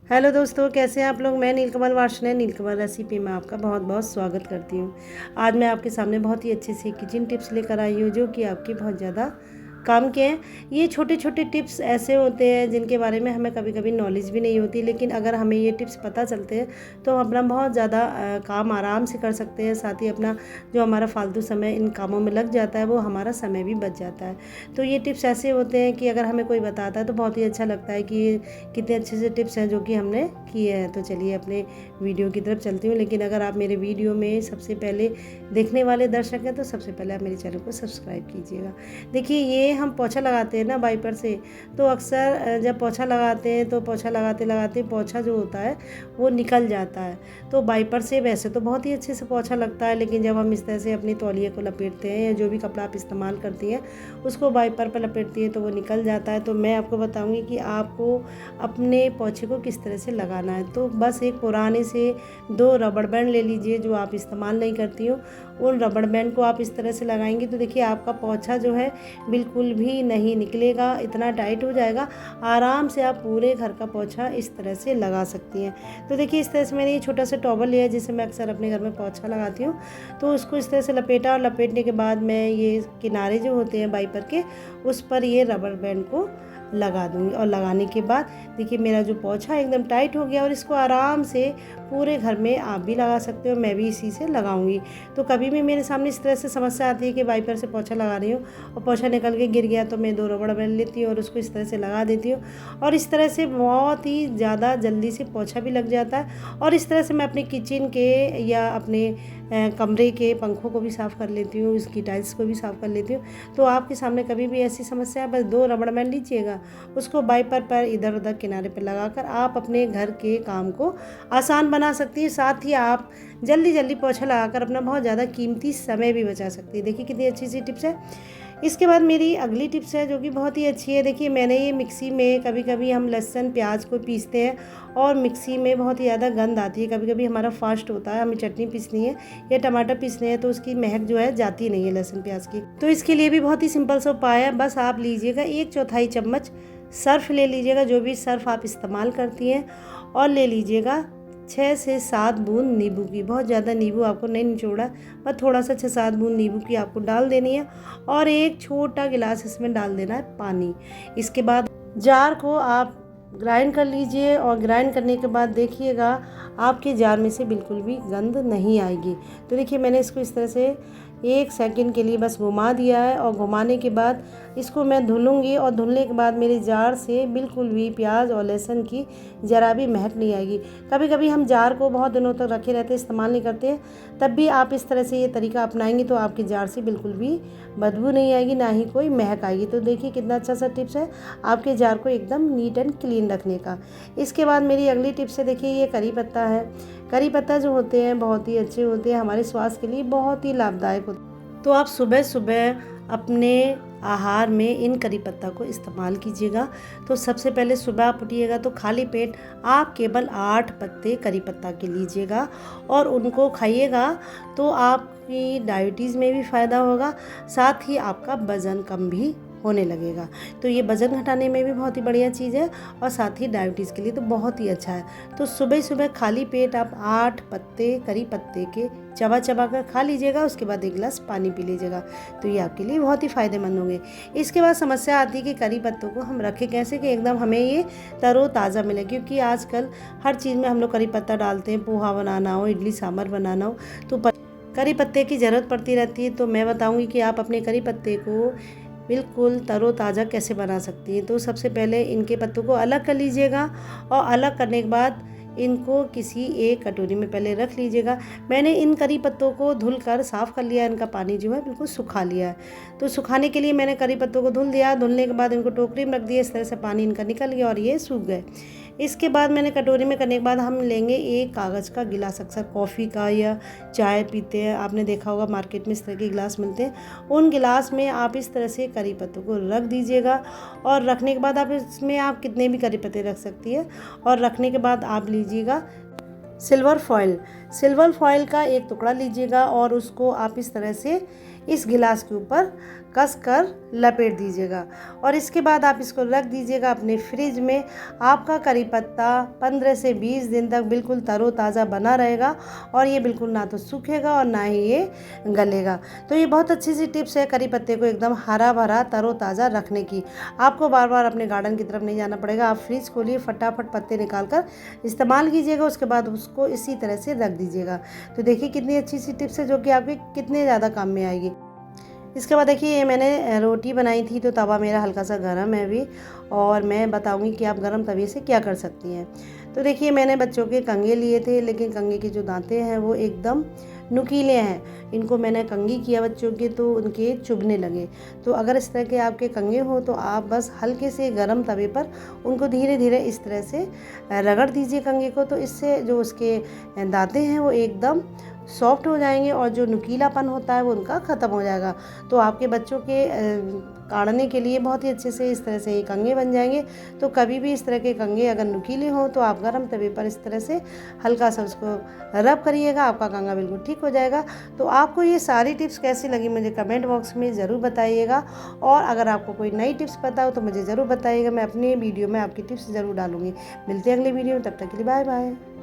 Hello दोस्तों, कैसे हैं आप लोग। मैं नीलकमल वार्ष्णेय नीलकमल रेसिपी में आपका बहुत बहुत स्वागत करती हूँ। आज मैं आपके सामने बहुत ही अच्छे से किचन टिप्स लेकर आई हूँ जो कि आपके बहुत ज़्यादा काम के हैं। ये छोटे छोटे टिप्स ऐसे होते हैं जिनके बारे में हमें कभी कभी नॉलेज भी नहीं होती, लेकिन अगर हमें ये टिप्स पता चलते हैं तो हम अपना बहुत ज़्यादा काम आराम से कर सकते हैं। साथ ही अपना जो हमारा फालतू समय इन कामों में लग जाता है वो हमारा समय भी बच जाता है। तो ये टिप्स ऐसे होते हैं कि अगर हमें कोई बताता है तो बहुत ही अच्छा लगता है कि ये कितने अच्छे से टिप्स हैं जो कि हमने किए हैं। तो चलिए अपने वीडियो की तरफ चलती हूँ। लेकिन अगर आप मेरे वीडियो में सबसे पहले देखने वाले दर्शक हैं तो सबसे पहले आप मेरे चैनल को सब्सक्राइब कीजिएगा। देखिए, ये हम पोछा लगाते हैं ना वाइपर से, तो अक्सर जब पोछा लगाते हैं तो पोछा लगाते लगाते पोछा जो होता है वो निकल जाता है। तो वाइपर से वैसे तो बहुत ही अच्छे से पोछा लगता है, लेकिन जब हम इस तरह से अपनी तौलिए को लपेटते हैं या जो भी कपड़ा आप इस्तेमाल करती हैं उसको वाइपर पर लपेटती हैं तो वो निकल जाता है। तो मैं आपको बताऊँगी कि आपको अपने पोछे को किस तरह से लगाना है। तो बस एक पुराने से 2 रबड़ बैंड ले लीजिए जो आप इस्तेमाल नहीं करती हो। उन रबड़ बैंड को आप इस तरह से लगाएंगी तो देखिए आपका पोछा जो है बिल्कुल भी नहीं निकलेगा, इतना टाइट हो जाएगा। आराम से आप पूरे घर का पोछा इस तरह से लगा सकती हैं। तो देखिए इस तरह से मैंने ये छोटा सा टॉवल लिया है जिससे मैं अक्सर अपने घर में पोछा लगाती हूँ। तो उसको इस तरह से लपेटा और लपेटने के बाद मैं ये किनारे जो होते हैं वाइपर के उस पर ये रबड़ बैंड को लगा दूंगी। और लगाने के बाद देखिए मेरा जो पोछा एकदम टाइट हो गया और इसको आराम से पूरे घर में आप भी लगा सकते हो, मैं भी इसी से लगाऊंगी। तो कभी भी मेरे सामने इस तरह से समस्या आती है कि वाइपर से पोछा लगा रही हूँ और पोछा निकल के गिर गया तो मैं 2 रबड़ बैंड लेती हूँ और उसको इस तरह से लगा देती हूँ और इस तरह से बहुत ही ज़्यादा जल्दी से पोछा भी लग जाता है। और इस तरह से मैं अपने किचन के या अपने कमरे के पंखों को भी साफ़ कर लेती हूँ, उसकी टाइल्स को भी साफ़ कर लेती हूँ। तो आपके सामने कभी भी ऐसी समस्या है, बस 2 रबड़ बैंड लीजिएगा, उसको वाइपर पर इधर उधर किनारे पर लगाकर आप अपने घर के काम को आसान बना सकती है। साथ ही आप जल्दी जल्दी पोछा लगाकर अपना बहुत ज़्यादा कीमती समय भी बचा सकती है। देखिए कितनी अच्छी सी टिप्स है। इसके बाद मेरी अगली टिप्स है जो कि बहुत ही अच्छी है। देखिए मैंने ये मिक्सी में, कभी कभी हम लहसुन प्याज को पीसते हैं और मिक्सी में बहुत ही ज़्यादा गंध आती है। कभी कभी हमारा फास्ट होता है, हमें चटनी पीसनी है या टमाटर पीसने हैं तो उसकी महक जो है जाती नहीं है लहसुन प्याज की। तो इसके लिए भी बहुत ही सिंपल सा उपाय है। बस आप लीजिएगा 1/4 चम्मच सर्फ ले लीजिएगा, जो भी सर्फ आप इस्तेमाल करती हैं, और ले लीजिएगा 6 से 7 बूंद नींबू की। बहुत ज़्यादा नींबू आपको नहीं निचोड़ा, बस थोड़ा सा 6-7 बूंद नींबू की आपको डाल देनी है और एक छोटा गिलास इसमें डाल देना है पानी। इसके बाद जार को आप ग्राइंड कर लीजिए और ग्राइंड करने के बाद देखिएगा आपके जार में से बिल्कुल भी गंध नहीं आएगी। तो देखिए मैंने इसको इस तरह से 1 सेकंड के लिए बस घुमा दिया है और घुमाने के बाद इसको मैं धुलूँगी और धुलने के बाद मेरे जार से बिल्कुल भी प्याज और लहसुन की ज़रा भी महक नहीं आएगी। कभी कभी हम जार को बहुत दिनों तक रखे रहते हैं, इस्तेमाल नहीं करते हैं, तब भी आप इस तरह से ये तरीका अपनाएंगे तो आपके जार से बिल्कुल भी बदबू नहीं आएगी, ना ही कोई महक आएगी। तो देखिए कितना अच्छा सा टिप्स है आपके जार को एकदम नीट एंड क्लीन रखने का। इसके बाद मेरी अगली टिप्स है, देखिए ये करी पत्ता है। करी पत्ता जो होते हैं बहुत ही अच्छे होते हैं, हमारे स्वास्थ्य के लिए बहुत ही लाभदायक होते हैं। तो आप सुबह सुबह अपने आहार में इन करी पत्ता को इस्तेमाल कीजिएगा। तो सबसे पहले सुबह आप उठिएगा तो खाली पेट आप केवल 8 पत्ते करी पत्ता के लीजिएगा और उनको खाइएगा तो आपकी डायबिटीज़ में भी फ़ायदा होगा, साथ ही आपका वज़न कम भी होने लगेगा। तो ये वज़न घटाने में भी बहुत ही बढ़िया चीज़ है और साथ ही डायबिटीज़ के लिए तो बहुत ही अच्छा है। तो सुबह सुबह खाली पेट आप 8 पत्ते करी पत्ते के चबा चबा कर खा लीजिएगा, उसके बाद 1 गिलास पानी पी लीजिएगा। तो ये आपके लिए बहुत ही फ़ायदेमंद होंगे। इसके बाद समस्या आती है कि करी पत्तों को हम रखें कैसे कि एकदम हमें ये तरोताज़ा मिले, क्योंकि आजकल हर चीज़ में हम लोग करी पत्ता डालते हैं। पोहा बनाना हो, इडली सांभर बनाना हो तो करी पत्ते की ज़रूरत पड़ती रहती है। तो मैं बताऊँगी कि आप अपने करी पत्ते को बिल्कुल तरोताज़ा कैसे बना सकती हैं। तो सबसे पहले इनके पत्तों को अलग कर लीजिएगा और अलग करने के बाद इनको किसी एक कटोरी में पहले रख लीजिएगा। मैंने इन करी पत्तों को धुलकर साफ़ कर लिया, इनका पानी जो है बिल्कुल सुखा लिया है। तो सुखाने के लिए मैंने करी पत्तों को धुल दिया। धुलने के बाद इनको टोकरी में रख दिया, इस तरह से पानी इनका निकल गया और ये सूख गए। इसके बाद मैंने कटोरी में करने के बाद हम लेंगे एक कागज़ का गिलास। अक्सर कॉफ़ी का या चाय पीते हैं, आपने देखा होगा मार्केट में इस तरह के गिलास मिलते हैं। उन गिलास में आप इस तरह से करी पत्तों को रख दीजिएगा और रखने के बाद आप इसमें आप कितने भी करी पत्ते रख सकती है। और रखने के बाद आप लीजिएगा सिल्वर फॉइल। सिल्वर फॉइल का एक टुकड़ा लीजिएगा और उसको आप इस तरह से इस गिलास के ऊपर कस कर लपेट दीजिएगा और इसके बाद आप इसको रख दीजिएगा अपने फ्रिज में। आपका करी पत्ता 15 से 20 दिन तक बिल्कुल तरोताज़ा बना रहेगा और ये बिल्कुल ना तो सूखेगा और ना ही ये गलेगा। तो ये बहुत अच्छी सी टिप्स है करी पत्ते को एकदम हरा भरा तरोताज़ा रखने की। आपको बार बार अपने गार्डन की तरफ नहीं जाना पड़ेगा। आप फ्रिज खोलिए, फटाफट पत्ते निकाल कर इस्तेमाल कीजिएगा, उसके बाद उसको इसी तरह से रख दीजिएगा। तो देखिए कितनी अच्छी सी टिप्स है जो कि आपके कितने ज़्यादा काम में आएगी। इसके बाद देखिए ये मैंने रोटी बनाई थी तो तवा मेरा हल्का सा गर्म है अभी, और मैं बताऊंगी कि आप गर्म तवे से क्या कर सकती हैं। तो देखिए मैंने बच्चों के कंघे लिए थे, लेकिन कंघे के जो दांते हैं वो एकदम नुकीले हैं। इनको मैंने कंघी किया बच्चों के तो उनके चुभने लगे। तो अगर इस तरह के आपके कंघे हो तो आप बस हल्के से गर्म तवे पर उनको धीरे धीरे इस तरह से रगड़ दीजिए कंघे को। तो इससे जो उसके दांते हैं वो एकदम सॉफ्ट हो जाएंगे और जो नुकीलापन होता है वो उनका ख़त्म हो जाएगा। तो आपके बच्चों के काटने के लिए बहुत ही अच्छे से इस तरह से ये कंघे बन जाएंगे। तो कभी भी इस तरह के कंघे अगर नुकीले हों तो आप गर्म तवे पर इस तरह से हल्का सा उसको रब करिएगा, आपका कंघा बिल्कुल ठीक हो जाएगा। तो आपको ये सारी टिप्स कैसी लगी मुझे कमेंट बॉक्स में ज़रूर बताइएगा, और अगर आपको कोई नई टिप्स पता हो तो मुझे ज़रूर बताइएगा। मैं अपनी वीडियो में आपकी टिप्स ज़रूर डालूँगी। मिलते हैं अगले वीडियो में, तब तक के लिए बाय बाय।